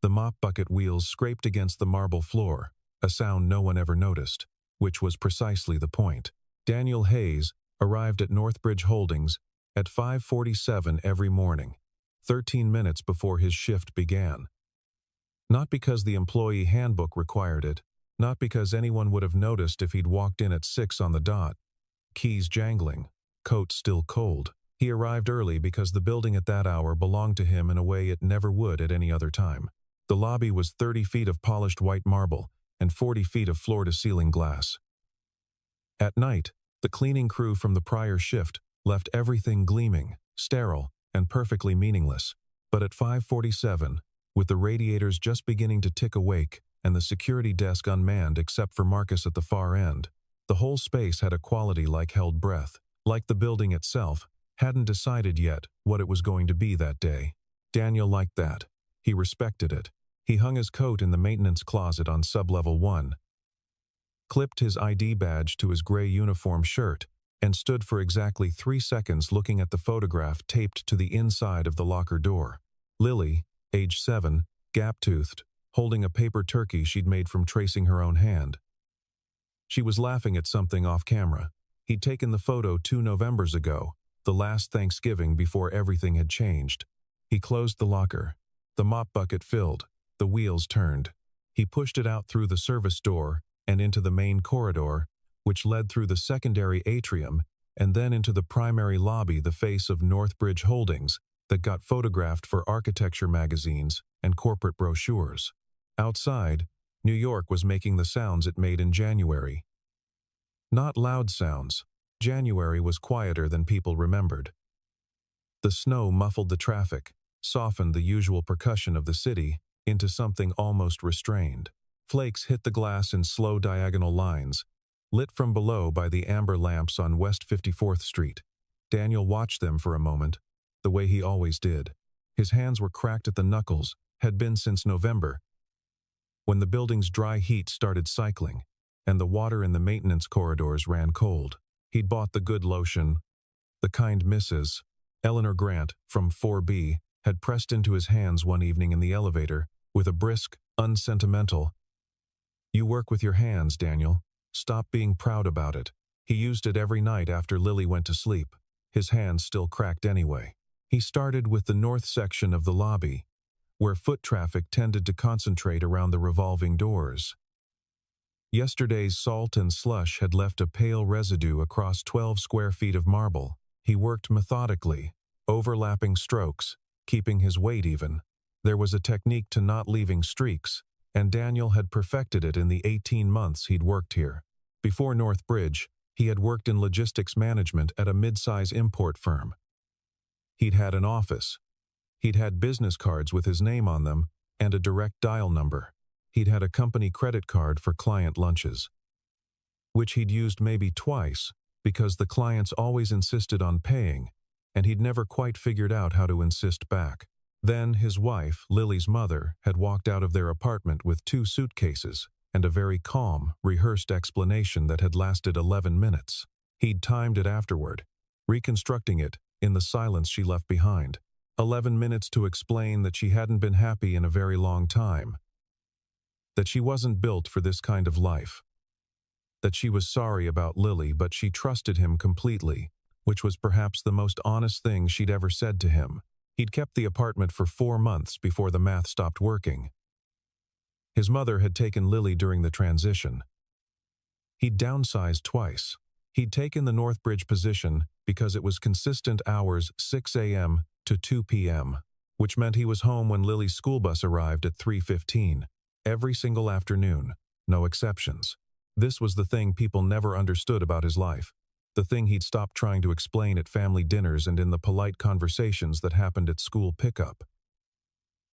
The mop bucket wheels scraped against the marble floor, a sound no one ever noticed, which was precisely the point. Daniel Hayes arrived at Northbridge Holdings at 5:47 every morning, 13 minutes before his shift began. Not because the employee handbook required it, not because anyone would have noticed if he'd walked in at 6 on the dot. Keys jangling, coat still cold. He arrived early because the building at that hour belonged to him in a way it never would at any other time. The lobby was 30 feet of polished white marble and 40 feet of floor-to-ceiling glass. At night, the cleaning crew from the prior shift left everything gleaming, sterile, and perfectly meaningless. But at 5:47, with the radiators just beginning to tick awake and the security desk unmanned except for Marcus at the far end, the whole space had a quality like held breath, like the building itself hadn't decided yet what it was going to be that day. Daniel liked that. He respected it. He hung his coat in the maintenance closet on sublevel 1, clipped his ID badge to his gray uniform shirt, and stood for exactly 3 seconds looking at the photograph taped to the inside of the locker door. Lily, age 7, gap-toothed, holding a paper turkey she'd made from tracing her own hand. She was laughing at something off camera. He'd taken the photo 2 Novembers ago, the last Thanksgiving before everything had changed. He closed the locker. The mop bucket filled. The wheels turned. He pushed it out through the service door and into the main corridor, which led through the secondary atrium and then into the primary lobby, the face of Northbridge Holdings, that got photographed for architecture magazines and corporate brochures. Outside, New York was making the sounds it made in January. Not loud sounds. January was quieter than people remembered. The snow muffled the traffic, softened the usual percussion of the city into something almost restrained. Flakes hit the glass in slow diagonal lines, lit from below by the amber lamps on West 54th Street. Daniel watched them for a moment, the way he always did. His hands were cracked at the knuckles, had been since November, when the building's dry heat started cycling, and the water in the maintenance corridors ran cold. He'd bought the good lotion. The kind Mrs. Eleanor Grant, from 4B, had pressed into his hands one evening in the elevator, with a brisk, unsentimental, "You work with your hands, Daniel. Stop being proud about it." He used it every night after Lily went to sleep. His hands still cracked anyway. He started with the north section of the lobby, where foot traffic tended to concentrate around the revolving doors. Yesterday's salt and slush had left a pale residue across 12 square feet of marble. He worked methodically, overlapping strokes, keeping his weight even. There was a technique to not leaving streaks, and Daniel had perfected it in the 18 months he'd worked here. Before Northbridge, he had worked in logistics management at a mid-size import firm. He'd had an office. He'd had business cards with his name on them and a direct dial number. He'd had a company credit card for client lunches, which he'd used maybe twice because the clients always insisted on paying, and he'd never quite figured out how to insist back. Then his wife, Lily's mother, had walked out of their apartment with 2 suitcases and a very calm, rehearsed explanation that had lasted 11 minutes. He'd timed it afterward, reconstructing it in the silence she left behind. 11 minutes to explain that she hadn't been happy in a very long time, that she wasn't built for this kind of life, that she was sorry about Lily but she trusted him completely, which was perhaps the most honest thing she'd ever said to him. He'd kept the apartment for 4 months before the math stopped working. His mother had taken Lily during the transition. He'd downsized twice. He'd taken the Northbridge position because it was consistent hours 6 a.m. to 2 p.m., which meant he was home when Lily's school bus arrived at 3:15, every single afternoon, no exceptions. This was the thing people never understood about his life. The thing he'd stopped trying to explain at family dinners and in the polite conversations that happened at school pickup.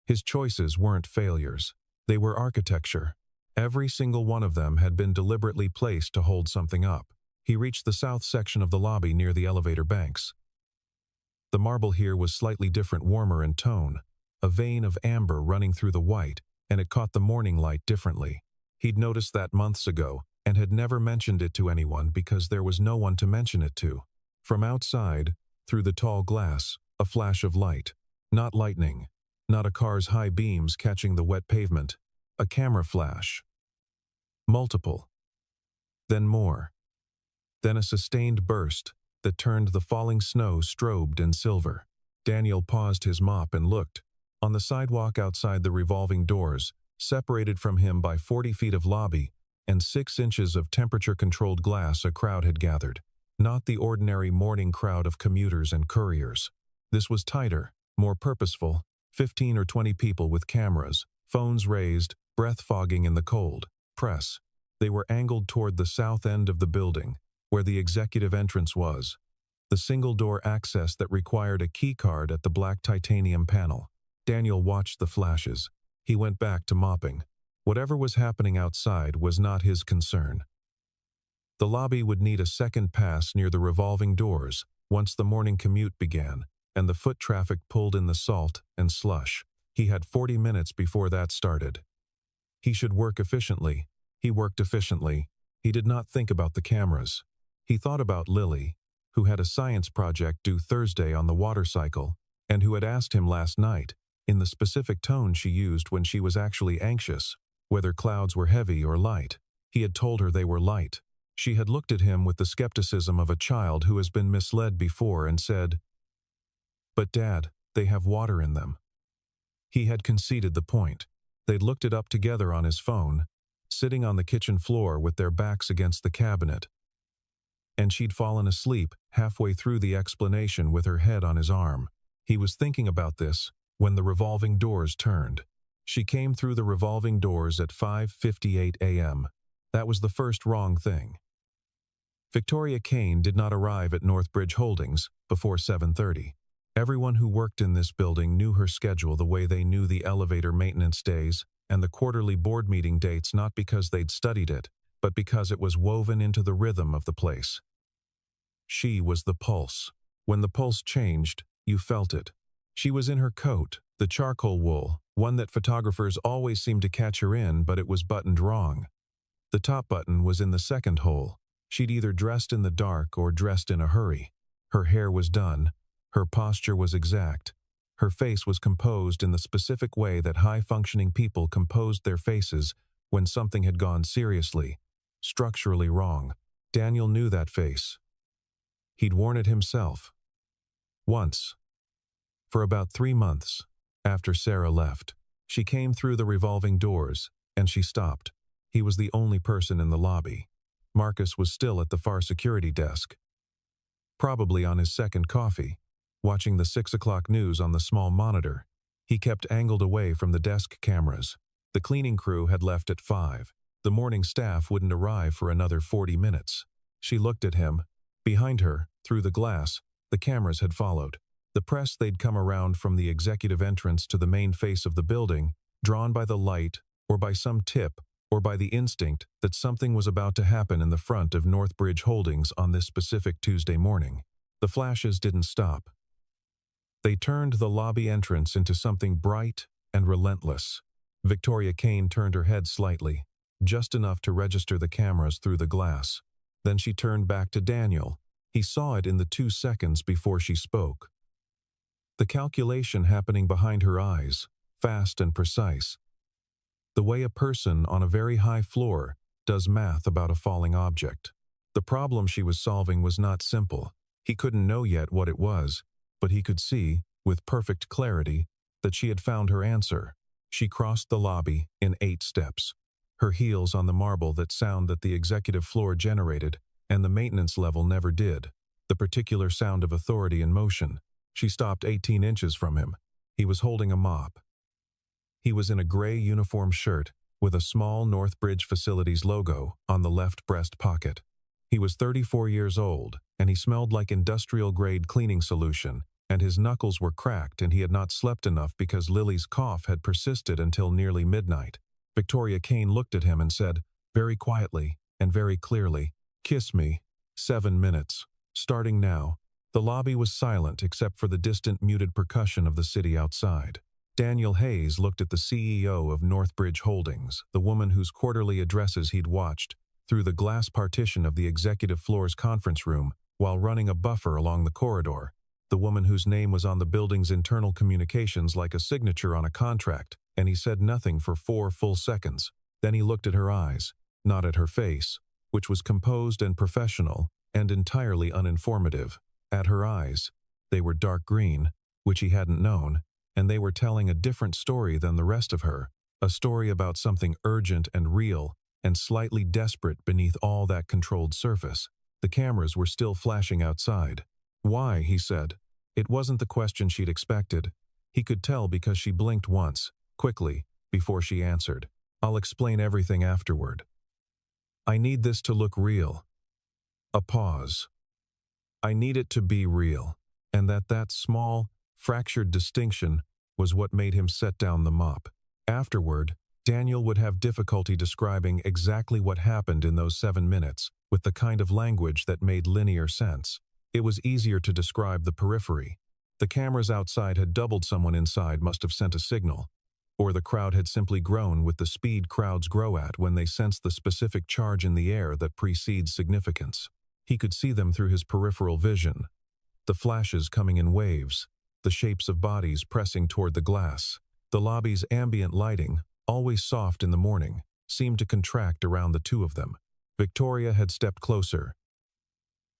His choices weren't failures. They were architecture. Every single one of them had been deliberately placed to hold something up. He reached the south section of the lobby near the elevator banks. The marble here was slightly different, warmer in tone, a vein of amber running through the white, and it caught the morning light differently. He'd noticed that months ago, and had never mentioned it to anyone because there was no one to mention it to. From outside, through the tall glass, a flash of light. Not lightning, Not a car's high beams catching the wet pavement. A camera flash. Multiple. Then more. Then a sustained burst that turned the falling snow strobed in silver. Daniel paused his mop and looked. On the sidewalk outside the revolving doors, separated from him by 40 feet of lobby and 6 inches of temperature-controlled glass, a crowd had gathered. Not the ordinary morning crowd of commuters and couriers. This was tighter, more purposeful, 15 or 20 people with cameras, phones raised, breath fogging in the cold. Press. They were angled toward the south end of the building, where the executive entrance was. The single-door access that required a keycard at the black titanium panel. Daniel watched the flashes. He went back to mopping. Whatever was happening outside was not his concern. The lobby would need a second pass near the revolving doors once the morning commute began, and the foot traffic pulled in the salt and slush. He had 40 minutes before that started. He should work efficiently. He worked efficiently. He did not think about the cameras. He thought about Lily, who had a science project due Thursday on the water cycle, and who had asked him last night, in the specific tone she used when she was actually anxious, whether clouds were heavy or light. He had told her they were light. She had looked at him with the skepticism of a child who has been misled before and said, "But Dad, they have water in them." He had conceded the point. They'd looked it up together on his phone, sitting on the kitchen floor with their backs against the cabinet. And she'd fallen asleep halfway through the explanation with her head on his arm. He was thinking about this when the revolving doors turned. She came through the revolving doors at 5:58 a.m. That was the first wrong thing. Victoria Kane did not arrive at Northbridge Holdings before 7:30. Everyone who worked in this building knew her schedule the way they knew the elevator maintenance days and the quarterly board meeting dates, not because they'd studied it, but because it was woven into the rhythm of the place. She was the pulse. When the pulse changed, you felt it. She was in her coat, the charcoal wool, one that photographers always seemed to catch her in, but it was buttoned wrong. The top button was in the second hole. She'd either dressed in the dark or dressed in a hurry. Her hair was done. Her posture was exact. Her face was composed in the specific way that high-functioning people composed their faces when something had gone seriously, structurally wrong. Daniel knew that face. He'd worn it himself. Once. For about 3 months, after Sarah left. She came through the revolving doors, and she stopped. He was the only person in the lobby. Marcus was still at the far security desk, probably on his second coffee, watching the 6 o'clock news on the small monitor. He kept angled away from the desk cameras. The cleaning crew had left at 5. The morning staff wouldn't arrive for another 40 minutes. She looked at him. Behind her, through the glass, the cameras had followed. The press, they'd come around from the executive entrance to the main face of the building, drawn by the light or by some tip or by the instinct that something was about to happen in the front of Northbridge Holdings on this specific Tuesday morning. The flashes didn't stop. They turned the lobby entrance into something bright and relentless. Victoria Kane turned her head slightly, just enough to register the cameras through the glass. Then she turned back to Daniel. He saw it in the 2 seconds before she spoke. The calculation happening behind her eyes, fast and precise. The way a person on a very high floor does math about a falling object. The problem she was solving was not simple. He couldn't know yet what it was, but he could see, with perfect clarity, that she had found her answer. She crossed the lobby in 8 steps, her heels on the marble, that sound that the executive floor generated and the maintenance level never did, the particular sound of authority in motion. She stopped 18 inches from him. He was holding a mop. He was in a gray uniform shirt with a small Northbridge Facilities logo on the left breast pocket. He was 34 years old, and he smelled like industrial-grade cleaning solution, and his knuckles were cracked, and he had not slept enough because Lily's cough had persisted until nearly midnight. Victoria Kane looked at him and said, very quietly and very clearly, "Kiss me. 7 minutes. Starting now." The lobby was silent except for the distant muted percussion of the city outside. Daniel Hayes looked at the CEO of Northbridge Holdings, the woman whose quarterly addresses he'd watched, through the glass partition of the executive floor's conference room while running a buffer along the corridor. the woman whose name was on the building's internal communications like a signature on a contract, and he said nothing for 4 full seconds. Then he looked at her eyes, not at her face, which was composed and professional and entirely uninformative. At her eyes. They were dark green, which he hadn't known, and they were telling a different story than the rest of her, a story about something urgent and real and slightly desperate beneath all that controlled surface. The cameras were still flashing outside. Why, he said. It wasn't the question she'd expected. He could tell because she blinked once, quickly, before she answered. I'll explain everything afterward. I need this to look real. A pause. I need it to be real, and that small, fractured distinction was what made him set down the mop. Afterward, Daniel would have difficulty describing exactly what happened in those 7 minutes with the kind of language that made linear sense. It was easier to describe the periphery. The cameras outside had doubled, someone inside must have sent a signal, or the crowd had simply grown with the speed crowds grow at when they sense the specific charge in the air that precedes significance. He could see them through his peripheral vision, the flashes coming in waves, the shapes of bodies pressing toward the glass. The lobby's ambient lighting, always soft in the morning, seemed to contract around the two of them. Victoria had stepped closer.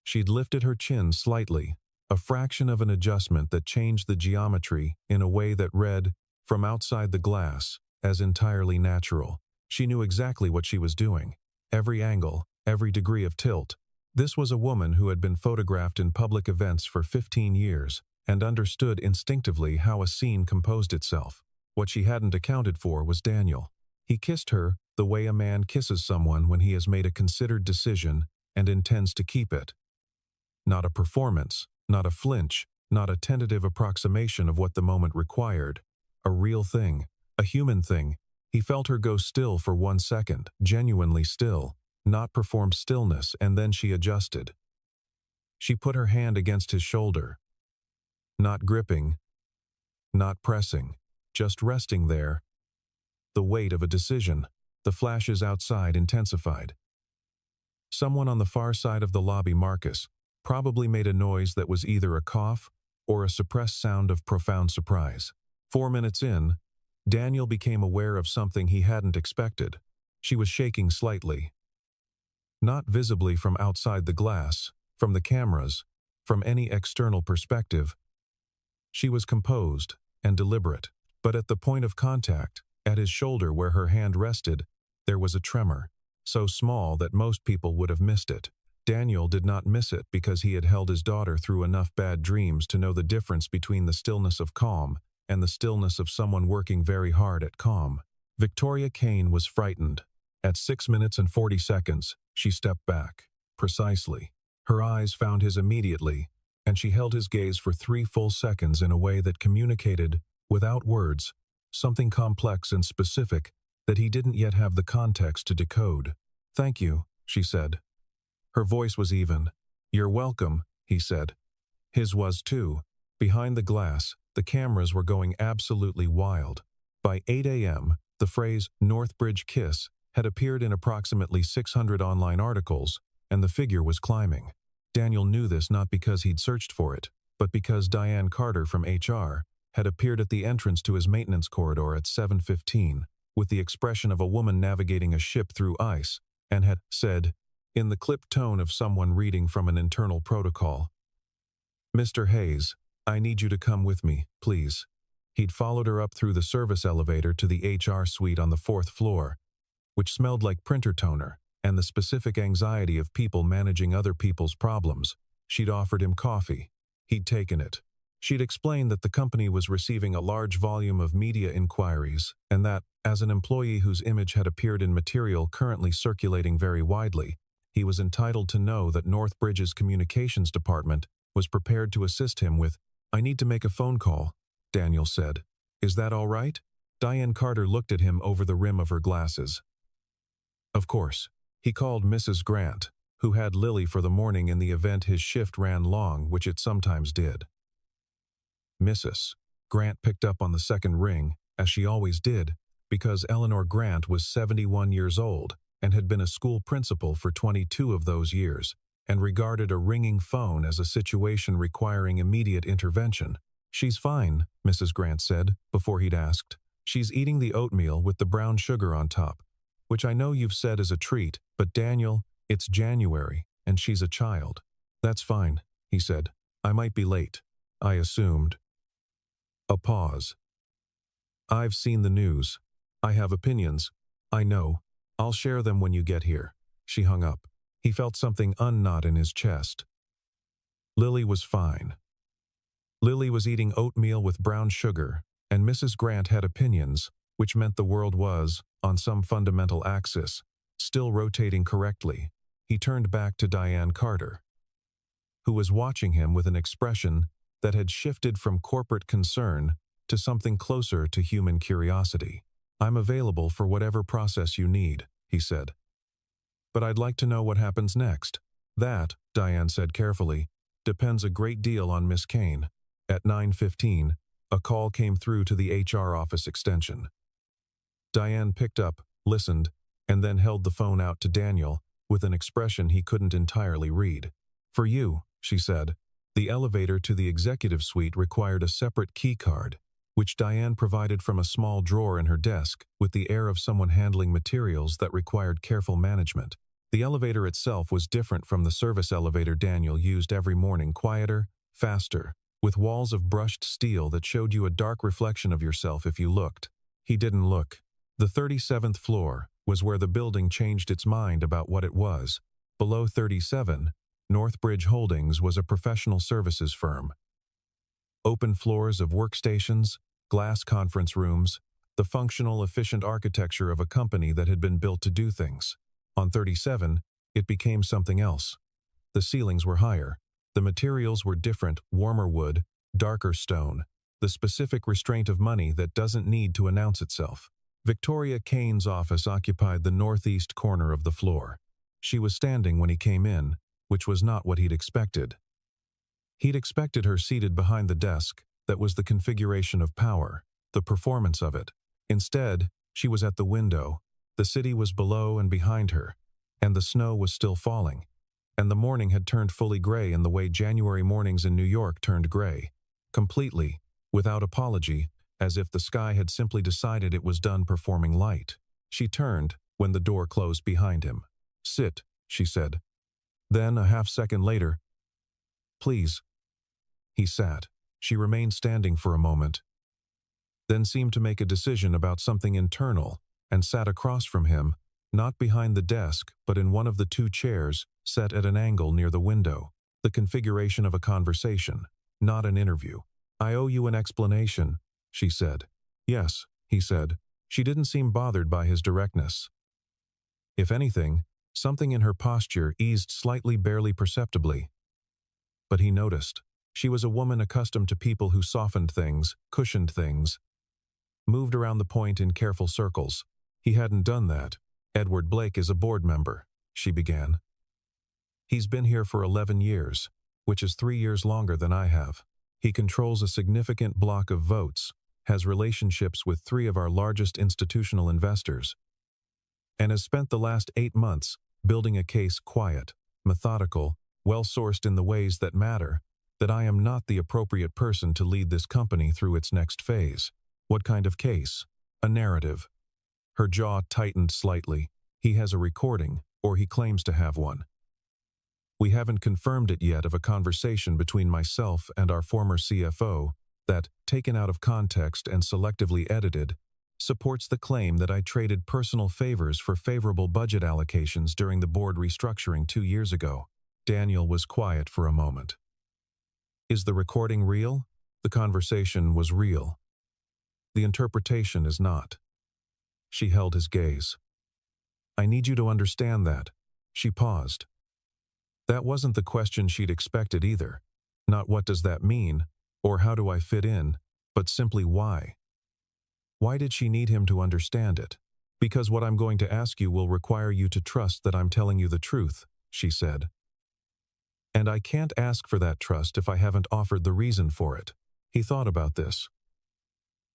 She'd lifted her chin slightly, a fraction of an adjustment that changed the geometry in a way that read, from outside the glass, as entirely natural. She knew exactly what she was doing. Every angle, every degree of tilt. This was a woman who had been photographed in public events for 15 years and understood instinctively how a scene composed itself. What she hadn't accounted for was Daniel. He kissed her the way a man kisses someone when he has made a considered decision and intends to keep it. Not a performance, not a flinch, not a tentative approximation of what the moment required. A real thing, a human thing. He felt her go still for 1 second, genuinely still. Not performed stillness, and then she adjusted. She put her hand against his shoulder. Not gripping, not pressing, just resting there. The weight of a decision. The flashes outside intensified. Someone on the far side of the lobby, Marcus, probably made a noise that was either a cough or a suppressed sound of profound surprise. 4 minutes in, Daniel became aware of something he hadn't expected. She was shaking slightly. Not visibly from outside the glass, from the cameras, from any external perspective. She was composed and deliberate, but at the point of contact, at his shoulder where her hand rested, there was a tremor, so small that most people would have missed it. Daniel did not miss it because he had held his daughter through enough bad dreams to know the difference between the stillness of calm and the stillness of someone working very hard at calm. Victoria Kane was frightened. At 6 minutes and 40 seconds, she stepped back. Precisely. Her eyes found his immediately, and she held his gaze for 3 full seconds in a way that communicated, without words, something complex and specific that he didn't yet have the context to decode. "Thank you," she said. Her voice was even. "You're welcome," he said. His was too. Behind the glass, the cameras were going absolutely wild. By 8 a.m., the phrase Northbridge Kiss had appeared in approximately 600 online articles, and the figure was climbing. Daniel knew this not because he'd searched for it, but because Diane Carter from HR had appeared at the entrance to his maintenance corridor at 7:15, with the expression of a woman navigating a ship through ice, and had said, in the clipped tone of someone reading from an internal protocol, "Mr. Hayes, I need you to come with me, please." He'd followed her up through the service elevator to the HR suite on the 4th floor, which smelled like printer toner and the specific anxiety of people managing other people's problems. She'd offered him coffee. He'd taken it. She'd explained that the company was receiving a large volume of media inquiries and that, as an employee whose image had appeared in material currently circulating very widely, he was entitled to know that Northbridge's communications department was prepared to assist him with, "I need to make a phone call," Daniel said. "Is that all right?" Diane Carter looked at him over the rim of her glasses. Of course. He called Mrs. Grant, who had Lily for the morning in the event his shift ran long, which it sometimes did. Mrs. Grant picked up on the second ring, as she always did, because Eleanor Grant was 71 years old and had been a school principal for 22 of those years. and regarded a ringing phone as a situation requiring immediate intervention. "She's fine," Mrs. Grant said, before he'd asked. "She's eating the oatmeal with the brown sugar on top, which I know you've said is a treat, but Daniel, it's January, and she's a child." "That's fine," he said. "I might be late." "I assumed." A pause. "I've seen the news. I have opinions. I know. I'll share them when you get here." She hung up. He felt something unknot in his chest. Lily was fine. Lily was eating oatmeal with brown sugar, and Mrs. Grant had opinions, which meant the world was, on some fundamental axis, still rotating correctly. He turned back to Diane Carter, who was watching him with an expression that had shifted from corporate concern to something closer to human curiosity. "I'm available for whatever process you need," he said. "But I'd like to know what happens next." "That," Diane said carefully, "depends a great deal on Miss Kane." At 9:15, a call came through to the HR office extension. Diane picked up, listened, and then held the phone out to Daniel with an expression he couldn't entirely read. "For you," she said. The elevator to the executive suite required a separate key card, which Diane provided from a small drawer in her desk with the air of someone handling materials that required careful management. The elevator itself was different from the service elevator Daniel used every morning, quieter, faster, with walls of brushed steel that showed you a dark reflection of yourself if you looked. He didn't look. The 37th floor was where the building changed its mind about what it was. Below 37, Northbridge Holdings was a professional services firm. Open floors of workstations, glass conference rooms, the functional, efficient architecture of a company that had been built to do things. On 37, it became something else. The ceilings were higher. The materials were different, warmer wood, darker stone, the specific restraint of money that doesn't need to announce itself. Victoria Kane's office occupied the northeast corner of the floor. She was standing when he came in, which was not what he'd expected. He'd expected her seated behind the desk that was the configuration of power, the performance of it. Instead, she was at the window. The city was below and behind her, and the snow was still falling. And the morning had turned fully gray in the way January mornings in New York turned gray. Completely, without apology, as if the sky had simply decided it was done performing light. She turned when the door closed behind him. "Sit," she said. Then, a half-second later, "Please." He sat. She remained standing for a moment, then seemed to make a decision about something internal, and sat across from him, not behind the desk, but in one of the two chairs, set at an angle near the window. The configuration of a conversation, not an interview. "I owe you an explanation," she said. "Yes," he said. She didn't seem bothered by his directness. If anything, something in her posture eased slightly, barely perceptibly. But he noticed. She was a woman accustomed to people who softened things, cushioned things, moved around the point in careful circles. He hadn't done that. "Edward Blake is a board member," she began. "He's been here for 11 years, which is 3 years longer than I have. He controls a significant block of votes, has relationships with 3 of our largest institutional investors, and has spent the last 8 months building a case quiet, methodical, well-sourced in the ways that matter, that I am not the appropriate person to lead this company through its next phase." "What kind of case?" "A narrative." Her jaw tightened slightly. "He has a recording, or he claims to have one. We haven't confirmed it yet, of a conversation between myself and our former CFO that, taken out of context and selectively edited, supports the claim that I traded personal favors for favorable budget allocations during the board restructuring 2 years ago." Daniel was quiet for a moment. "Is the recording real?" "The conversation was real. The interpretation is not." She held his gaze. "I need you to understand that." She paused. That wasn't the question she'd expected either. Not "what does that mean?" or "how do I fit in?" but simply why. Why did she need him to understand it? "Because what I'm going to ask you will require you to trust that I'm telling you the truth," she said. "And I can't ask for that trust if I haven't offered the reason for it." He thought about this.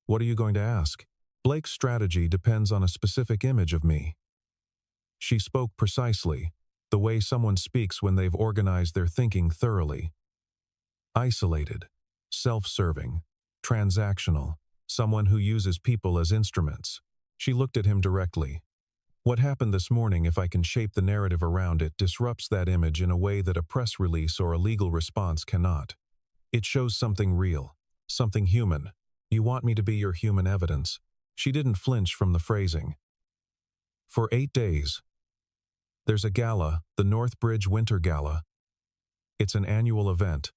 "What are you going to ask?" "Blake's strategy depends on a specific image of me." She spoke precisely, The way someone speaks when they've organized their thinking thoroughly. Isolated, self-serving, transactional, someone who uses people as instruments. She looked at him directly. What happened this morning, if I can shape the narrative around it, disrupts that image in a way that a press release or a legal response cannot. It shows something real, something human. You want me to be your human evidence. She didn't flinch from the phrasing. For 8 days. There's a gala, the Northbridge Winter Gala. It's an annual event.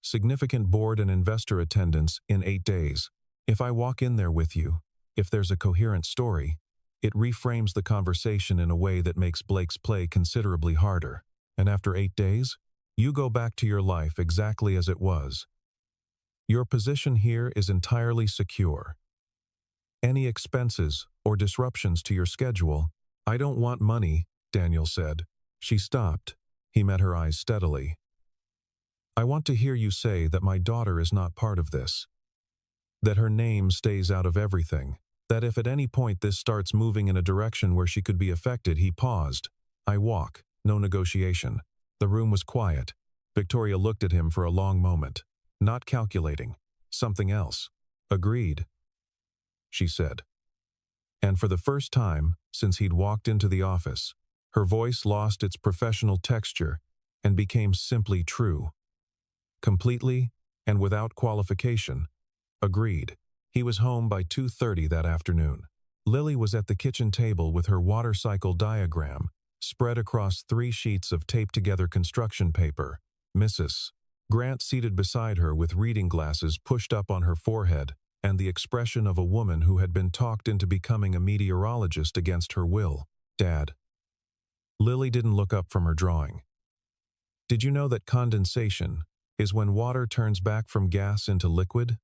Significant board and investor attendance in 8 days. If I walk in there with you, if there's a coherent story, it reframes the conversation in a way that makes Blake's play considerably harder. And after 8 days, you go back to your life exactly as it was. Your position here is entirely secure. Any expenses or disruptions to your schedule, I don't want money, Daniel said. She stopped. He met her eyes steadily. I want to hear you say that my daughter is not part of this. That her name stays out of everything. That if at any point this starts moving in a direction where she could be affected. He paused. I walk. No negotiation. The room was quiet. Victoria looked at him for a long moment. Not calculating. Something else. Agreed, she said. And for the first time since he'd walked into the office, her voice lost its professional texture and became simply true. Completely and without qualification. Agreed. He was home by 2:30 that afternoon. Lily was at the kitchen table with her water cycle diagram spread across 3 sheets of taped-together construction paper. Mrs. Grant seated beside her with reading glasses pushed up on her forehead and the expression of a woman who had been talked into becoming a meteorologist against her will. Dad. Lily didn't look up from her drawing. Did you know that condensation is when water turns back from gas into liquid?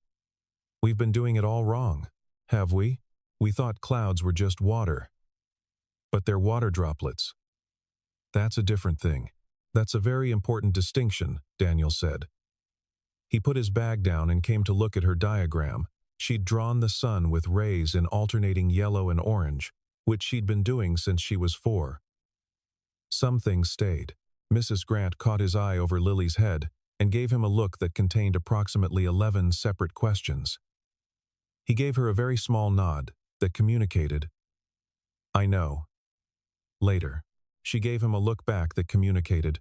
We've been doing it all wrong, have we? We thought clouds were just water. But they're water droplets. That's a different thing. That's a very important distinction, Daniel said. He put his bag down and came to look at her diagram. She'd drawn the sun with rays in alternating yellow and orange, which she'd been doing since she was 4. Some things stayed. Mrs. Grant caught his eye over Lily's head and gave him a look that contained approximately 11 separate questions. He gave her a very small nod that communicated, I know. Later, she gave him a look back that communicated,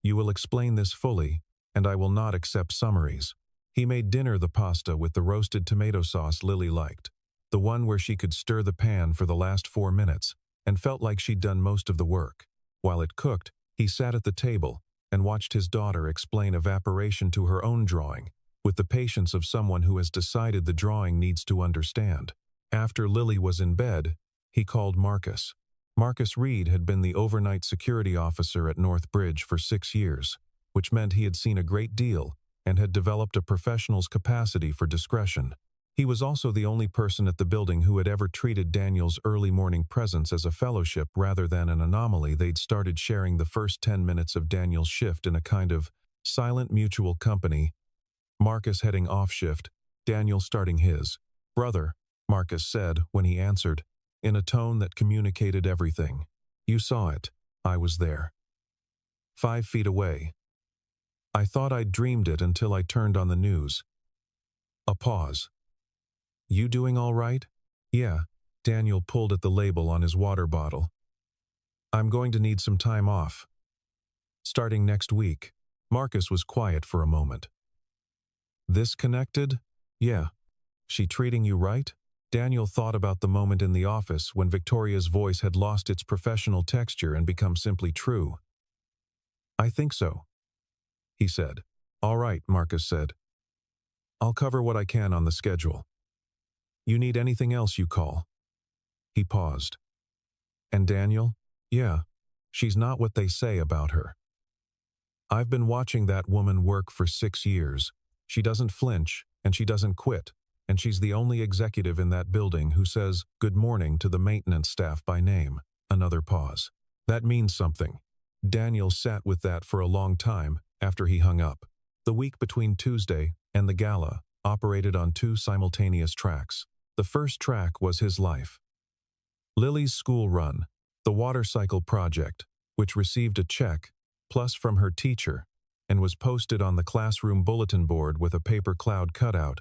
you will explain this fully, and I will not accept summaries. He made dinner the pasta with the roasted tomato sauce Lily liked, the one where she could stir the pan for the last 4 minutes and felt like she'd done most of the work. While it cooked, he sat at the table and watched his daughter explain evaporation to her own drawing, with the patience of someone who has decided the drawing needs to understand. After Lily was in bed, he called Marcus. Marcus Reed had been the overnight security officer at Northbridge for 6 years, which meant he had seen a great deal and had developed a professional's capacity for discretion. He was also the only person at the building who had ever treated Daniel's early morning presence as a fellowship rather than an anomaly. They'd started sharing the first 10 minutes of Daniel's shift in a kind of silent mutual company, Marcus heading off shift, Daniel starting his. Brother, Marcus said when he answered, in a tone that communicated everything. You saw it. I was there. 5 feet away. I thought I'd dreamed it until I turned on the news. A pause. You doing all right? Yeah. Daniel pulled at the label on his water bottle. I'm going to need some time off. Starting next week. Marcus was quiet for a moment. This connected? Yeah. She treating you right? Daniel thought about the moment in the office when Victoria's voice had lost its professional texture and become simply true. I think so, he said. All right, Marcus said. I'll cover what I can on the schedule. You need anything else, you call. He paused. And Daniel? Yeah, she's not what they say about her. I've been watching that woman work for 6 years. She doesn't flinch, and she doesn't quit, and she's the only executive in that building who says good morning to the maintenance staff by name. Another pause. That means something. Daniel sat with that for a long time after he hung up. The week between Tuesday and the gala operated on 2 simultaneous tracks. The first track was his life. Lily's school run, the water cycle project, which received a check, plus from her teacher, and was posted on the classroom bulletin board with a paper cloud cutout.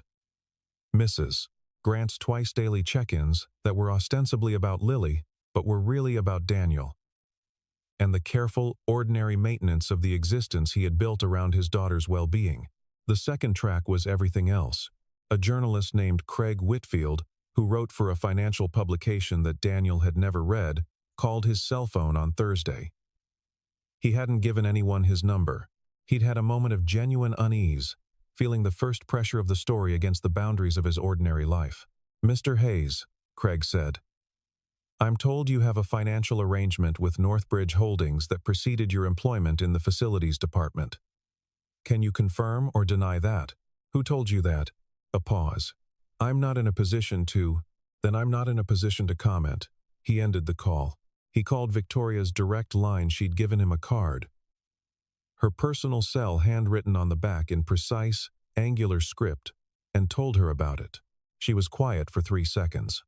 Mrs. Grant's twice-daily check-ins that were ostensibly about Lily, but were really about Daniel, and the careful, ordinary maintenance of the existence he had built around his daughter's well-being. The second track was everything else. A journalist named Craig Whitfield, who wrote for a financial publication that Daniel had never read, called his cell phone on Thursday. He hadn't given anyone his number. He'd had a moment of genuine unease, feeling the first pressure of the story against the boundaries of his ordinary life. "Mr. Hayes," Craig said, "I'm told you have a financial arrangement with Northbridge Holdings that preceded your employment in the facilities department. Can you confirm or deny that?" "Who told you that?" A pause. "I'm not in a position to..." "Then I'm not in a position to comment." He ended the call. He called Victoria's direct line. She'd given him a card, her personal cell handwritten on the back in precise, angular script, and told her about it. She was quiet for 3 seconds.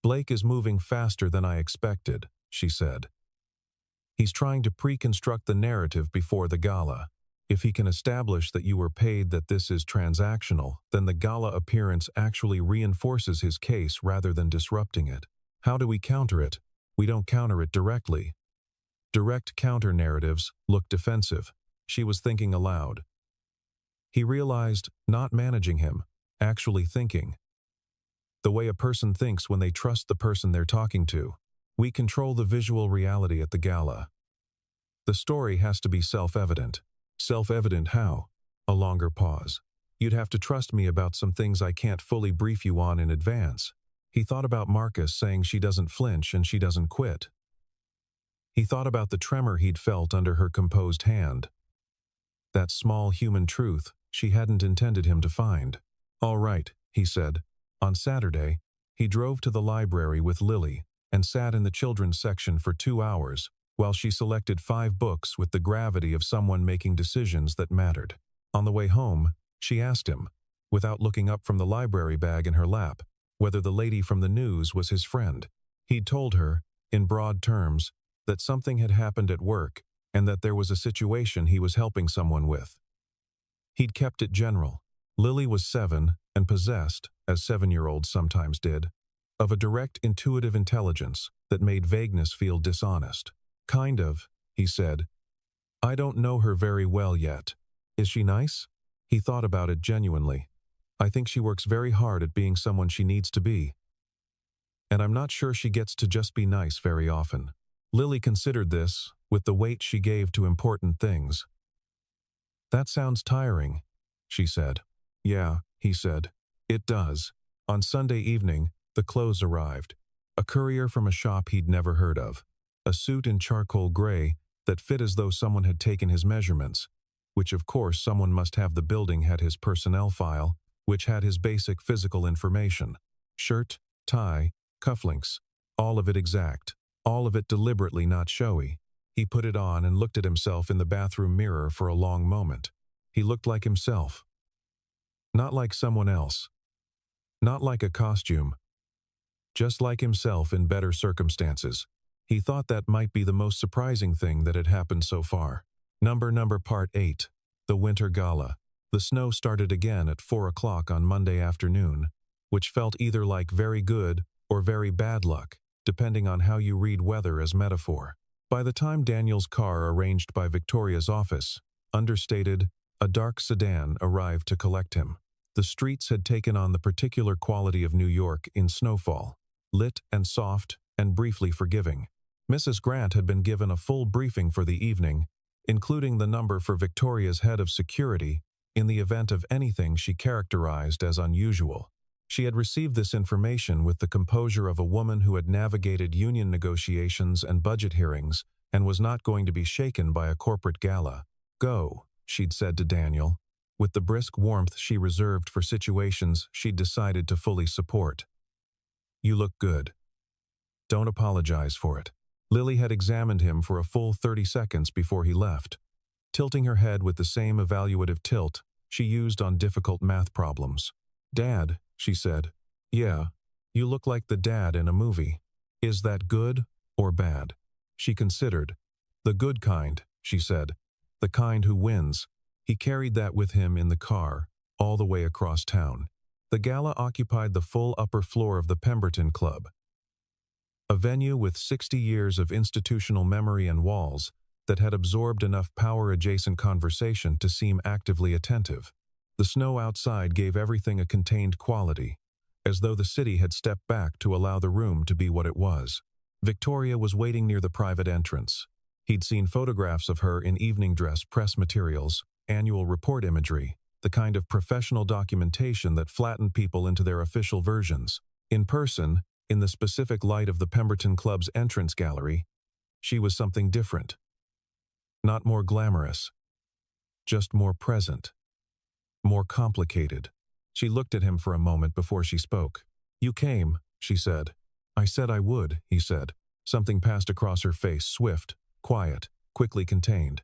"Blake is moving faster than I expected," she said. "He's trying to pre-construct the narrative before the gala. If he can establish that you were paid, that this is transactional, then the gala appearance actually reinforces his case rather than disrupting it. How do we counter it? We don't counter it directly. Direct counter-narratives look defensive." She was thinking aloud. He realized, not managing him, actually thinking. The way a person thinks when they trust the person they're talking to. "We control the visual reality at the gala. The story has to be self-evident." "Self-evident how?" A longer pause. "You'd have to trust me about some things I can't fully brief you on in advance." He thought about Marcus saying she doesn't flinch and she doesn't quit. He thought about the tremor he'd felt under her composed hand. That small human truth she hadn't intended him to find. "All right," he said. On Saturday, he drove to the library with Lily and sat in the children's section for 2 hours while she selected 5 books with the gravity of someone making decisions that mattered. On the way home, she asked him, without looking up from the library bag in her lap, whether the lady from the news was his friend. He'd told her, in broad terms, that something had happened at work and that there was a situation he was helping someone with. He'd kept it general. Lily was 7 and possessed, as 7-year-olds sometimes did, of a direct intuitive intelligence that made vagueness feel dishonest. "Kind of," he said. "I don't know her very well yet. Is she nice?" He thought about it genuinely. "I think she works very hard at being someone she needs to be. And I'm not sure she gets to just be nice very often." Lily considered this, with the weight she gave to important things. "That sounds tiring," she said. "Yeah," he said. "It does." On Sunday evening, the clothes arrived. A courier from a shop he'd never heard of. A suit in charcoal gray that fit as though someone had taken his measurements, which of course someone must have. The building had his personnel file, which had his basic physical information. Shirt, tie, cufflinks, all of it exact. All of it deliberately not showy. He put it on and looked at himself in the bathroom mirror for a long moment. He looked like himself. Not like someone else. Not like a costume. Just like himself in better circumstances. He thought that might be the most surprising thing that had happened so far. Part 8. The Winter Gala. The snow started again at 4 o'clock on Monday afternoon, which felt either like very good or very bad luck, depending on how you read weather as metaphor. By the time Daniel's car, arranged by Victoria's office, understated, a dark sedan, arrived to collect him. The streets had taken on the particular quality of New York in snowfall, lit and soft and briefly forgiving. Mrs. Grant had been given a full briefing for the evening, including the number for Victoria's head of security in the event of anything she characterized as unusual. She had received this information with the composure of a woman who had navigated union negotiations and budget hearings and was not going to be shaken by a corporate gala. "Go," she'd said to Daniel, with the brisk warmth she reserved for situations she'd decided to fully support. "You look good. Don't apologize for it." Lily had examined him for a full 30 seconds before he left, tilting her head with the same evaluative tilt she used on difficult math problems. "Dad," she said. "Yeah, you look like the dad in a movie. Is that good or bad?" She considered, "The good kind," she said. "The kind who wins." He carried that with him in the car, all the way across town. The gala occupied the full upper floor of the Pemberton Club, a venue with 60 years of institutional memory and walls that had absorbed enough power-adjacent conversation to seem actively attentive. The snow outside gave everything a contained quality, as though the city had stepped back to allow the room to be what it was. Victoria was waiting near the private entrance. He'd seen photographs of her in evening dress press materials, annual report imagery, the kind of professional documentation that flattened people into their official versions. In person, in the specific light of the Pemberton Club's entrance gallery, she was something different. Not more glamorous, just more present, more complicated. She looked at him for a moment before she spoke. "You came," she said. "I said I would," he said. Something passed across her face, swift, quiet, quickly contained.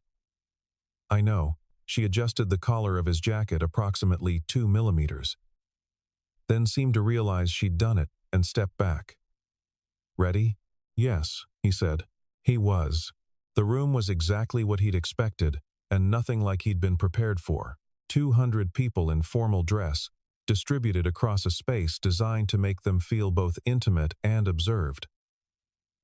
"I know." She adjusted the collar of his jacket approximately 2 millimeters, then seemed to realize she'd done it and stepped back. "Ready?" "Yes," he said. He was. The room was exactly what he'd expected, and nothing like he'd been prepared for. 200 people in formal dress, distributed across a space designed to make them feel both intimate and observed.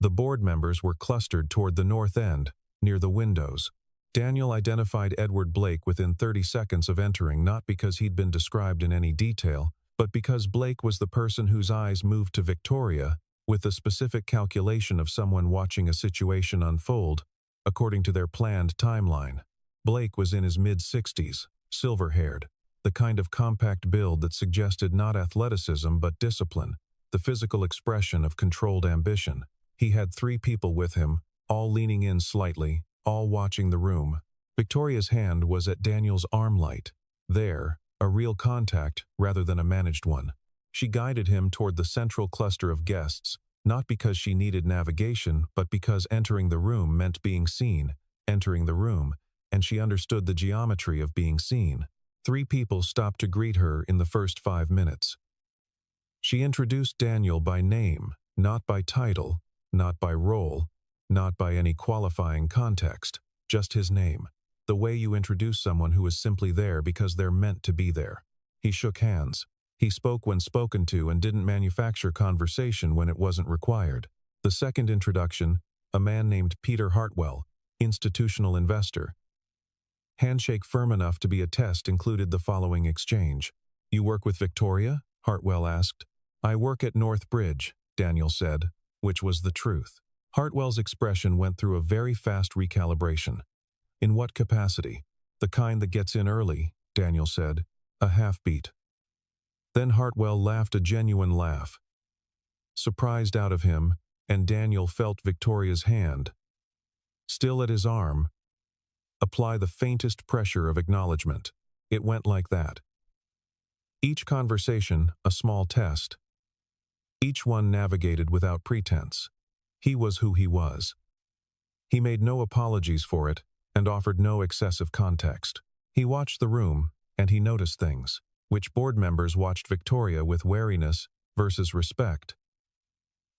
The board members were clustered toward the north end, near the windows. Daniel identified Edward Blake within 30 seconds of entering, not because he'd been described in any detail, but because Blake was the person whose eyes moved to Victoria with the specific calculation of someone watching a situation unfold according to their planned timeline. Blake was in his mid-60s, silver-haired, the kind of compact build that suggested not athleticism but discipline, the physical expression of controlled ambition. He had 3 people with him, all leaning in slightly, all watching the room. Victoria's hand was at Daniel's arm light. There, a real contact rather than a managed one. She guided him toward the central cluster of guests, not because she needed navigation, but because entering the room meant being seen, entering the room, and she understood the geometry of being seen. 3 people stopped to greet her in the first 5 minutes. She introduced Daniel by name, not by title, not by role, not by any qualifying context, just his name. The way you introduce someone who is simply there because they're meant to be there. He shook hands. He spoke when spoken to and didn't manufacture conversation when it wasn't required. The second introduction, a man named Peter Hartwell, institutional investor. Handshake firm enough to be a test included the following exchange. "You work with Victoria?" Hartwell asked. "I work at North Bridge," Daniel said, which was the truth. Hartwell's expression went through a very fast recalibration. "In what capacity?" "The kind that gets in early," Daniel said, a half-beat. Then Hartwell laughed a genuine laugh. Surprised out of him, and Daniel felt Victoria's hand, still at his arm, apply the faintest pressure of acknowledgement. It went like that. Each conversation, a small test. Each one navigated without pretense. He was who he was. He made no apologies for it and offered no excessive context. He watched the room, and he noticed things. Which board members watched Victoria with wariness versus respect?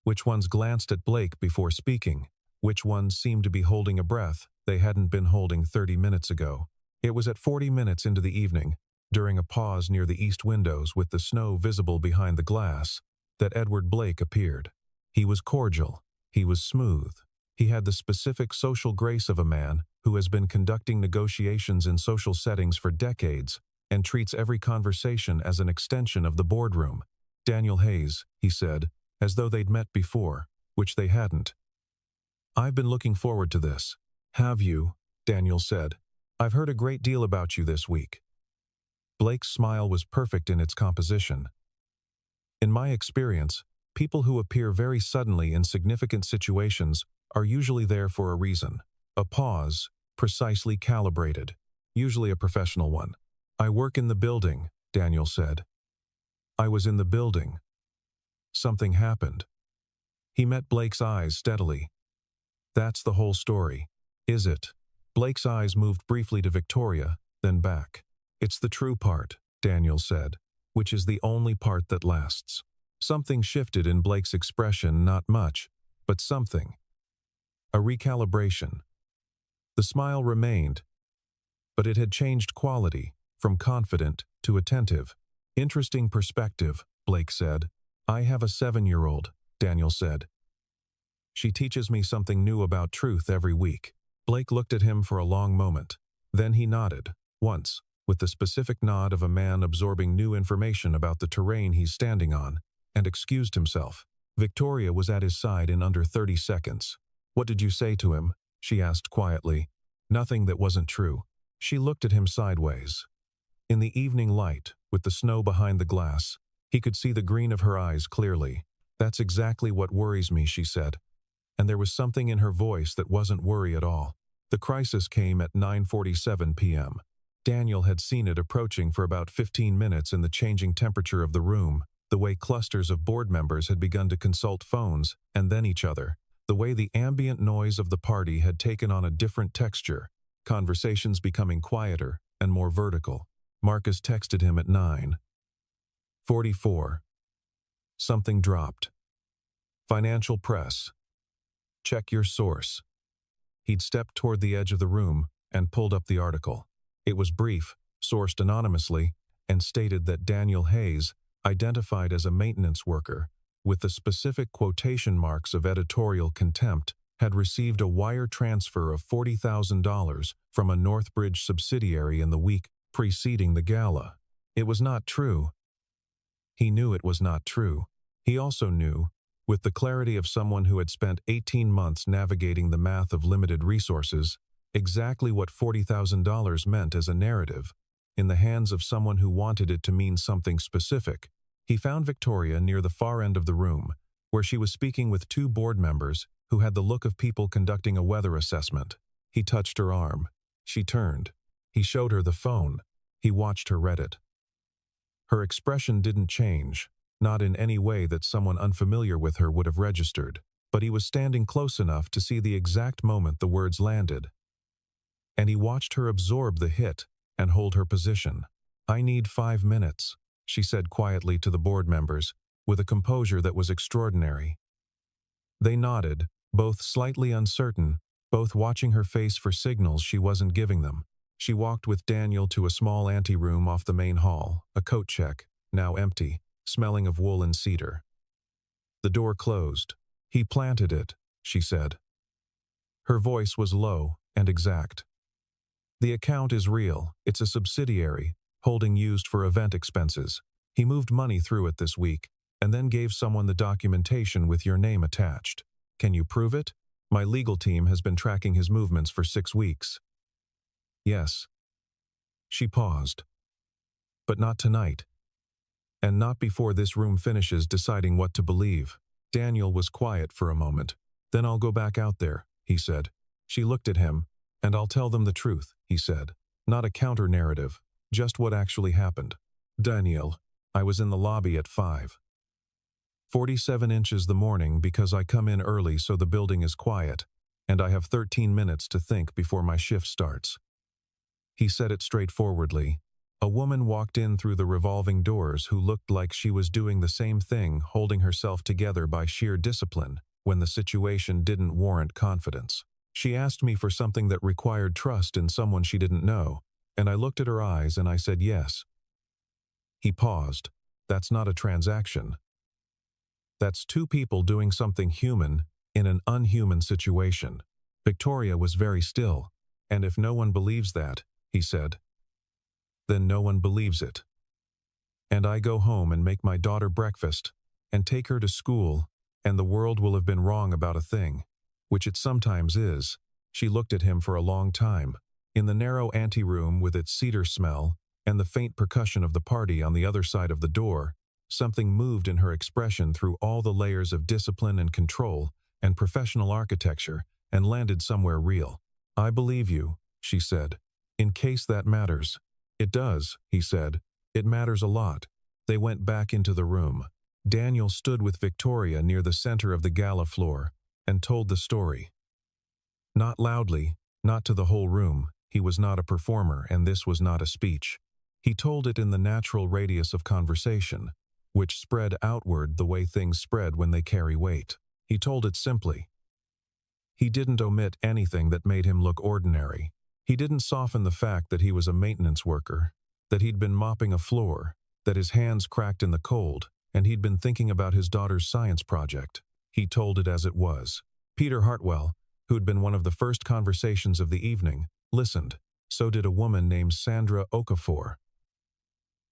Which ones glanced at Blake before speaking? Which ones seemed to be holding a breath they hadn't been holding 30 minutes ago? It was at 40 minutes into the evening, during a pause near the east windows with the snow visible behind the glass, that Edward Blake appeared. He was cordial. He was smooth. He had the specific social grace of a man who has been conducting negotiations in social settings for decades and treats every conversation as an extension of the boardroom. "Daniel Hayes," he said, as though they'd met before, which they hadn't. "I've been looking forward to this." "Have you?" Daniel said. "I've heard a great deal about you this week." Blake's smile was perfect in its composition. "In my experience, people who appear very suddenly in significant situations are usually there for a reason. A pause, precisely calibrated, usually a professional one." "I work in the building," Daniel said. "I was in the building. Something happened." He met Blake's eyes steadily. "That's the whole story, is it?" Blake's eyes moved briefly to Victoria, then back. "It's the true part," Daniel said, "which is the only part that lasts." Something shifted in Blake's expression, not much, but something. A recalibration. The smile remained, but it had changed quality, from confident to attentive. Interesting perspective, Blake said. I have a 7-year-old, Daniel said. She teaches me something new about truth every week. Blake looked at him for a long moment. Then he nodded, once, with the specific nod of a man absorbing new information about the terrain he's standing on, and excused himself. Victoria was at his side in under 30 seconds. What did you say to him? She asked quietly. Nothing that wasn't true. She looked at him sideways. In the evening light, with the snow behind the glass, he could see the green of her eyes clearly. That's exactly what worries me, she said. And there was something in her voice that wasn't worry at all. The crisis came at 9:47 p.m. Daniel had seen it approaching for about 15 minutes in the changing temperature of the room, the way clusters of board members had begun to consult phones and then each other, the way the ambient noise of the party had taken on a different texture, conversations becoming quieter and more vertical. Marcus texted him at 9:44. Something dropped. Financial press. Check your source. He'd stepped toward the edge of the room and pulled up the article. It was brief, sourced anonymously, and stated that Daniel Hayes, identified as a maintenance worker, with the specific quotation marks of editorial contempt, had received a wire transfer of $40,000 from a Northbridge subsidiary in the week preceding the gala. It was not true. He knew it was not true. He also knew, with the clarity of someone who had spent 18 months navigating the math of limited resources, exactly what $40,000 meant as a narrative, in the hands of someone who wanted it to mean something specific. He found Victoria near the far end of the room, where she was speaking with 2 board members who had the look of people conducting a weather assessment. He touched her arm. She turned. He showed her the phone. He watched her read it. Her expression didn't change, not in any way that someone unfamiliar with her would have registered, but he was standing close enough to see the exact moment the words landed. And he watched her absorb the hit and hold her position. I need 5 minutes, she said quietly to the board members, with a composure that was extraordinary. They nodded, both slightly uncertain, both watching her face for signals she wasn't giving them. She walked with Daniel to a small anteroom off the main hall, a coat check, now empty, smelling of wool and cedar. The door closed. He planted it, she said. Her voice was low and exact. The account is real. It's a subsidiary, holding used for event expenses. He moved money through it this week, and then gave someone the documentation with your name attached. Can you prove it? My legal team has been tracking his movements for 6 weeks. Yes. She paused. But not tonight. And not before this room finishes deciding what to believe. Daniel was quiet for a moment. Then I'll go back out there, he said. She looked at him. And I'll tell them the truth, he said. Not a counter-narrative, just what actually happened. Daniel, I was in the lobby at 5:47 inches the morning because I come in early so the building is quiet, and I have 13 minutes to think before my shift starts. He said it straightforwardly. A woman walked in through the revolving doors who looked like she was doing the same thing, holding herself together by sheer discipline, when the situation didn't warrant confidence. She asked me for something that required trust in someone she didn't know, and I looked at her eyes and I said yes. He paused. That's not a transaction. That's 2 people doing something human in an unhuman situation. Victoria was very still, and if no one believes that, he said, then no one believes it. And I go home and make my daughter breakfast, and take her to school, and the world will have been wrong about a thing. Which it sometimes is. She looked at him for a long time. In the narrow anteroom with its cedar smell and the faint percussion of the party on the other side of the door, something moved in her expression through all the layers of discipline and control and professional architecture and landed somewhere real. I believe you, she said. In case that matters. It does, he said. It matters a lot. They went back into the room. Daniel stood with Victoria near the center of the gala floor and told the story. Not loudly, not to the whole room. He was not a performer, and this was not a speech. He told it in the natural radius of conversation, which spread outward the way things spread when they carry weight. He told it simply. He didn't omit anything that made him look ordinary. He didn't soften the fact that he was a maintenance worker, that he'd been mopping a floor, that his hands cracked in the cold, and he'd been thinking about his daughter's science project. He told it as it was. Peter Hartwell, who'd been one of the first conversations of the evening, listened. So did a woman named Sandra Okafor,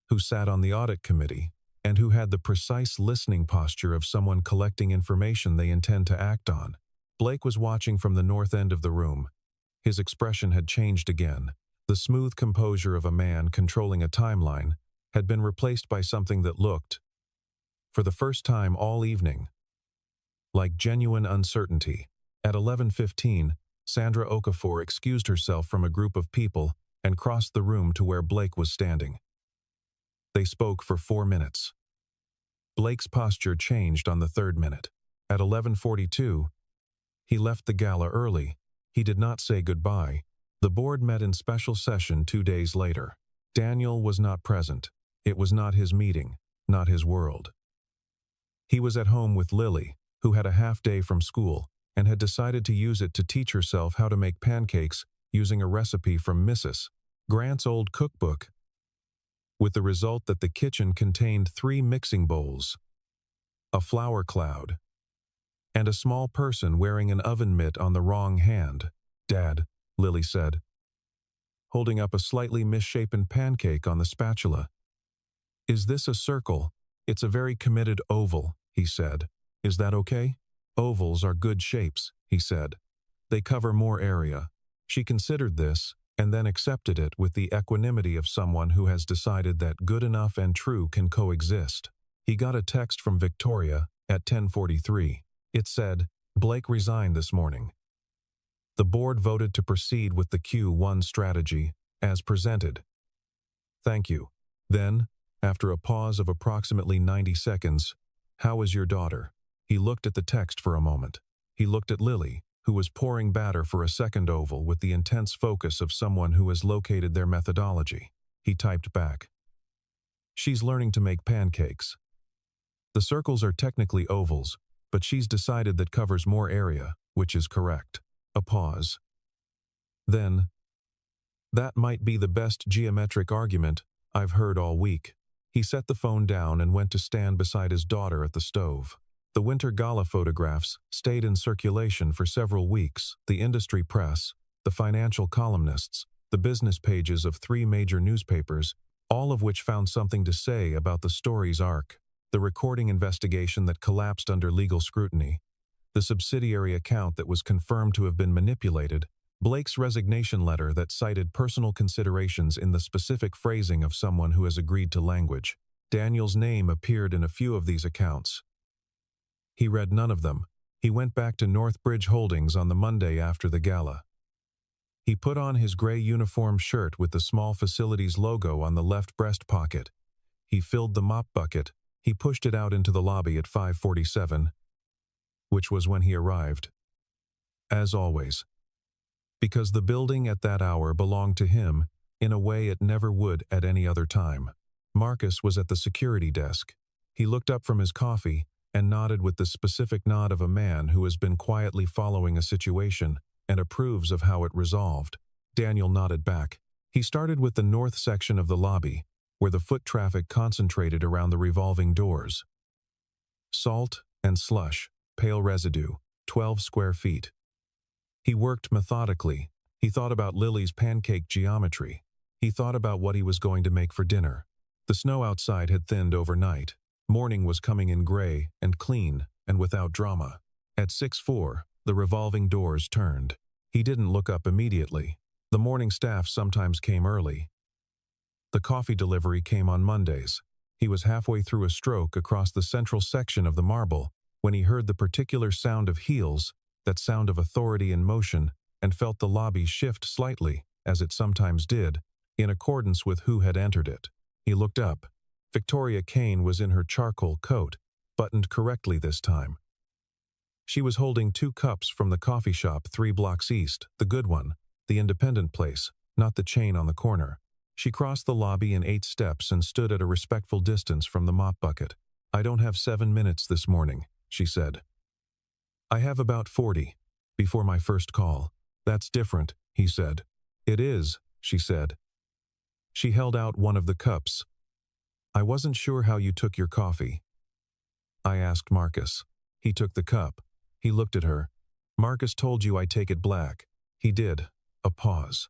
who sat on the audit committee, and who had the precise listening posture of someone collecting information they intend to act on. Blake was watching from the north end of the room. His expression had changed again. The smooth composure of a man controlling a timeline had been replaced by something that looked, for the first time all evening, like genuine uncertainty. At 11:15, Sandra Okafor excused herself from a group of people and crossed the room to where Blake was standing. They spoke for 4 minutes. Blake's posture changed on the third minute. At 11:42, he left the gala early. He did not say goodbye. The board met in special session 2 days later. Daniel was not present. It was not his meeting, not his world. He was at home with Lily, who had a half day from school and had decided to use it to teach herself how to make pancakes using a recipe from Mrs. Grant's old cookbook, with the result that the kitchen contained 3 mixing bowls, a flour cloud, and a small person wearing an oven mitt on the wrong hand. "Dad," Lily said, holding up a slightly misshapen pancake on the spatula. "Is this a circle?" "It's a very committed oval," he said. "Is that okay?" "Ovals are good shapes," he said. "They cover more area." She considered this, and then accepted it with the equanimity of someone who has decided that good enough and true can coexist. He got a text from Victoria at 10:43. It said, "Blake resigned this morning." The board voted to proceed with the Q1 strategy, as presented. "Thank you." Then, after a pause of approximately 90 seconds, "How is your daughter?" He looked at the text for a moment. He looked at Lily, who was pouring batter for a second oval with the intense focus of someone who has located their methodology. He typed back, "She's learning to make pancakes. The circles are technically ovals, but she's decided that covers more area, which is correct." A pause. Then, "That might be the best geometric argument I've heard all week." He set the phone down and went to stand beside his daughter at the stove. The winter gala photographs stayed in circulation for several weeks. The industry press, the financial columnists, the business pages of 3 major newspapers, all of which found something to say about the story's arc. The recording investigation that collapsed under legal scrutiny, the subsidiary account that was confirmed to have been manipulated, Blake's resignation letter that cited personal considerations in the specific phrasing of someone who has agreed to language. Daniel's name appeared in a few of these accounts. He read none of them. He went back to Northbridge Holdings on the Monday after the gala. He put on his gray uniform shirt with the small facilities logo on the left breast pocket. He filled the mop bucket. He pushed it out into the lobby at 5:47, which was when he arrived. As always. Because the building at that hour belonged to him in a way it never would at any other time. Marcus was at the security desk. He looked up from his coffee and nodded with the specific nod of a man who has been quietly following a situation and approves of how it resolved. Daniel nodded back. He started with the north section of the lobby, where the foot traffic concentrated around the revolving doors. Salt and slush, pale residue, 12 square feet. He worked methodically. He thought about Lily's pancake geometry. He thought about what he was going to make for dinner. The snow outside had thinned overnight. Morning was coming in gray and clean and without drama. At 6:04, the revolving doors turned. He didn't look up immediately. The morning staff sometimes came early. The coffee delivery came on Mondays. He was halfway through a stroke across the central section of the marble when he heard the particular sound of heels, that sound of authority in motion, and felt the lobby shift slightly, as it sometimes did, in accordance with who had entered it. He looked up. Victoria Kane was in her charcoal coat, buttoned correctly this time. She was holding 2 cups from the coffee shop 3 blocks east, the good one, the independent place, not the chain on the corner. She crossed the lobby in 8 steps and stood at a respectful distance from the mop bucket. "I don't have 7 minutes this morning," she said. "I have about 40. before my first call. That's different, he said. It is, she said. She held out one of the cups. I wasn't sure how you took your coffee. I asked Marcus. He took the cup. He looked at her. Marcus told you I take it black. He did. A pause.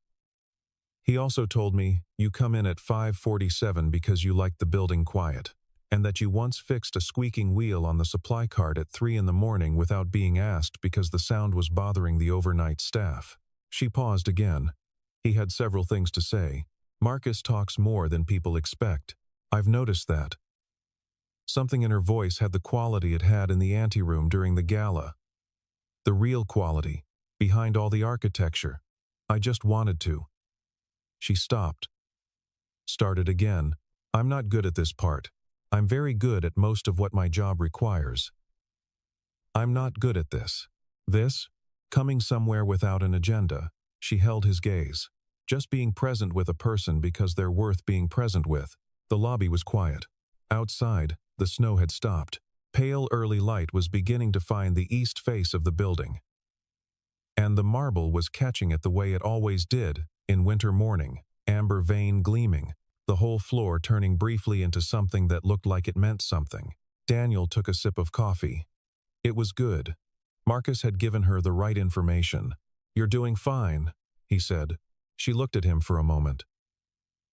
He also told me you come in at 5:47 because you liked the building quiet, and that you once fixed a squeaking wheel on the supply cart at 3 in the morning without being asked because the sound was bothering the overnight staff. She paused again. He had several things to say. Marcus talks more than people expect. I've noticed that. Something in her voice had the quality it had in the anteroom during the gala. The real quality, behind all the architecture. I just wanted to. She stopped. Started again. I'm not good at this part. I'm very good at most of what my job requires. I'm not good at this. This? Coming somewhere without an agenda. She held his gaze. Just being present with a person because they're worth being present with. The lobby was quiet. Outside, the snow had stopped. Pale early light was beginning to find the east face of the building. And the marble was catching it the way it always did, in winter morning, amber vein gleaming, the whole floor turning briefly into something that looked like it meant something. Daniel took a sip of coffee. It was good. Marcus had given her the right information. You're doing fine, he said. She looked at him for a moment.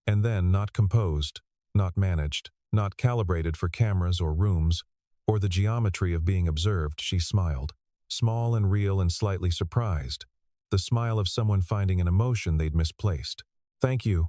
And then, not composed, not managed, not calibrated for cameras or rooms, or the geometry of being observed, she smiled. Small and real and slightly surprised. The smile of someone finding an emotion they'd misplaced. Thank you,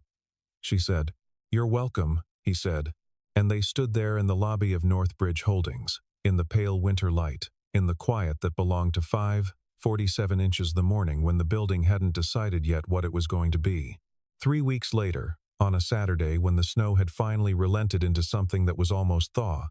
she said. You're welcome, he said. And they stood there in the lobby of Northbridge Holdings, in the pale winter light, in the quiet that belonged to 5:47 inches the morning when the building hadn't decided yet what it was going to be. 3 weeks later, on a Saturday when the snow had finally relented into something that was almost thaw,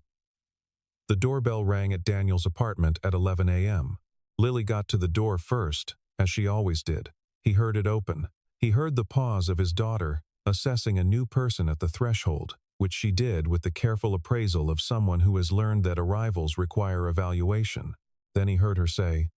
the doorbell rang at Daniel's apartment at 11 a.m. Lily got to the door first, as she always did. He heard it open. He heard the pause of his daughter, assessing a new person at the threshold, which she did with the careful appraisal of someone who has learned that arrivals require evaluation. Then he heard her say,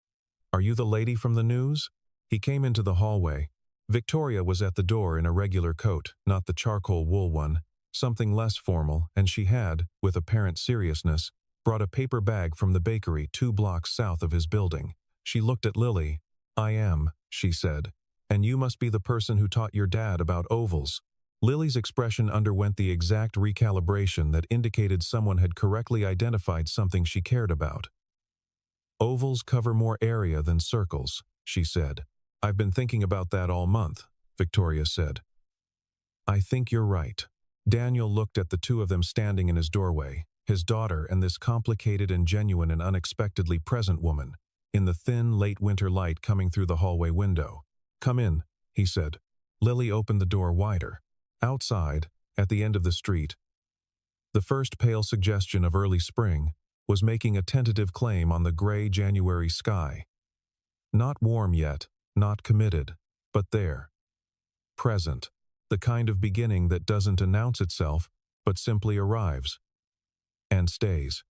"Are you the lady from the news?" He came into the hallway. Victoria was at the door in a regular coat, not the charcoal wool one, something less formal, and she had, with apparent seriousness, brought a paper bag from the bakery 2 blocks south of his building. She looked at Lily. I am, she said. And you must be the person who taught your dad about ovals. Lily's expression underwent the exact recalibration that indicated someone had correctly identified something she cared about. Ovals cover more area than circles, she said. I've been thinking about that all month, Victoria said. I think you're right. Daniel looked at the two of them standing in his doorway, his daughter and this complicated and genuine and unexpectedly present woman, in the thin, late winter light coming through the hallway window. Come in, he said. Lily opened the door wider. Outside, at the end of the street, the first pale suggestion of early spring was making a tentative claim on the gray January sky. Not warm yet, not committed, but there. Present, the kind of beginning that doesn't announce itself, but simply arrives. And stays.